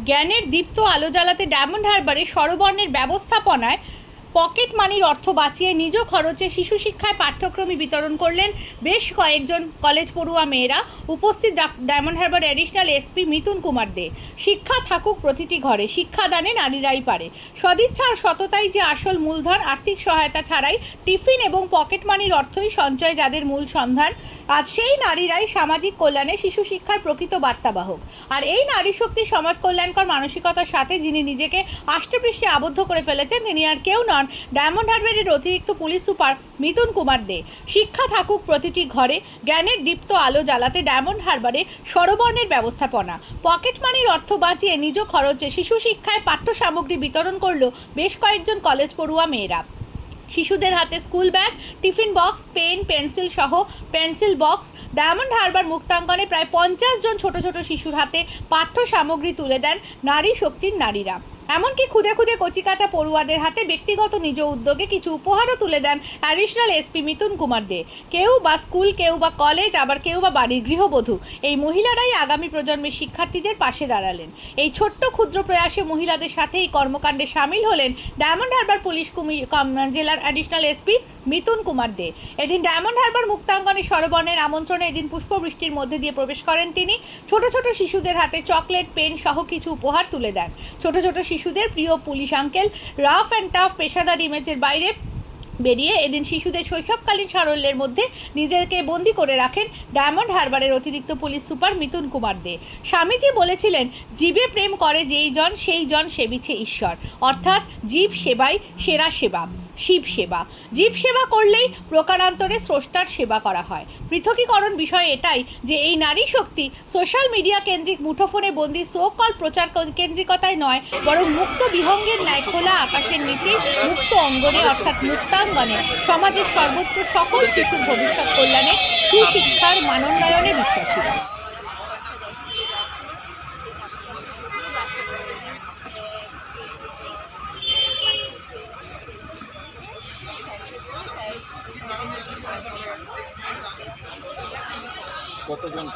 জ্ঞানের দীপ্ত আলো জ্বালাতে ডায়মন্ড হারবারে স্বরবর্ণের ব্যবস্থাপনায় পকেট মানির অর্থ বাঁচিয়ে নিজ খরচে শিশু শিক্ষায় পাঠ্যক্রম বিতরণ করলেন বেশ কয়েকজন কলেজ পড়ুয়া মেয়েরা। উপস্থিত ডায়মন্ড হারবার অ্যাডিশনাল এসপি মিথুন কুমার দে। শিক্ষা থাকুক প্রতিটি ঘরে, শিক্ষাদানে নারীরাই পারে। সদিচ্ছা আর সততাই যে আসল মূলধন। আর্থিক সহায়তা ছাড়াই টিফিন এবং পকেট মানির অর্থই সঞ্চয় যাদের মূল সন্ধান। আজ সেই নারীরাই সামাজিক কল্যাণে, শিশু শিক্ষার প্রকৃত বার্তাবাহক। আর এই নারী শক্তি সমাজ কল্যাণকর মানসিকতার সাথে যিনি নিজেকে আষ্টেপৃষ্ঠে আবদ্ধ করে ফেলেছেন, তিনি আর কেউ নন, ডায়মন্ড হারবারের অতিরিক্ত পুলিশ সুপার মিথুন কুমার দে। শিক্ষা থাকুক প্রতিটি ঘরে, জ্ঞানের দীপ্ত আলো জ্বালাতে ডায়মন্ড হারবারে স্বরবর্ণের ব্যবস্থাপনা, পকেট মানির অর্থ বাঁচিয়ে নিজ খরচে শিশু শিক্ষায় পাঠ্য সামগ্রী বিতরণ করল বেশ কয়েকজন কলেজ পড়ুয়া মেয়েরা। শিশুদের হাতে school bag, tiffin box, pen, pencil সহ পেন্সিল বক্স। ডায়মন্ড হারবার মুক্তাঙ্গনে প্রায় 50 জন ছোট ছোট শিশুর হাতে পাঠ্য সামগ্রী তুলে দেন নারী শক্তির নারীরা। এমনকি খুদে খুদে কচিকাঁচা পড়ুয়াদের হাতে ব্যক্তিগত নিজ উদ্যোগে কিছু উপহারও তুলে দেন অ্যাডিশনাল এসপি মিথুন কুমার দে। কেউ বা স্কুল, কেউ বা কলেজ, আবার কেউ বা বাড়ির গৃহবধূ। এই মহিলারাই আগামী প্রজন্মের শিক্ষার্থীদের পাশে দাঁড়ালেন। এই ছোট্ট ক্ষুদ্র প্রয়াসে মহিলাদের সাথে এই কর্মকাণ্ডে সামিল হলেন ডায়মন্ড হারবার পুলিশ জেলার অ্যাডিশনাল এসপি মিথুন কুমার দে। এদিন ডায়মন্ড হারবার মুক্তাঙ্গনে স্বরবর্ণের আমন্ত্রণে এদিন পুষ্পবৃষ্টির মধ্যে দিয়ে প্রবেশ করেন তিনি। ছোট ছোট শিশুদের হাতে চকলেট, পেন সহ কিছু উপহার তুলে দেন। ছোট ছোট শিশুদের প্রিয় police uncle rough and tough পেশাদার ইমেজের বাইরে বেরিয়ে এদিন শিশুদের শৈশবকালীন সারল্যের মধ্যে নিজেকে বন্দী করে রাখেন ডায়মন্ড হারবারের অতিরিক্ত পুলিশ সুপার মিথুন কুমার দে। স্বামীজি বলেছিলেন, জীবে প্রেম করে যেই জন সেই জন সেবিছে ঈশ্বর। অর্থাৎ জীব সেবাই সেরা সেবা, শিব সেবা। জীব সেবা করলেই প্রকারান্তরে স্রষ্টার সেবা করা হয়। পৃথকীকরণ বিষয় এটাই যে এই নারী শক্তি সোশ্যাল মিডিয়া কেন্দ্রিক মুঠোফোনে বন্দী সো-কল প্রচার কেন্দ্রিকতায় নয়, বরং মুক্ত বিহঙ্গের ন্যায় খোলা আকাশের নিচে মুক্ত অঙ্গনে অর্থাৎ মুক্তাঙ্গনে সমাজের সর্বত্র সকল শিশুর ভবিষ্যৎ কল্যাণে, সুশিক্ষার মানোন্নয়নে বিশ্বাসী। কতজন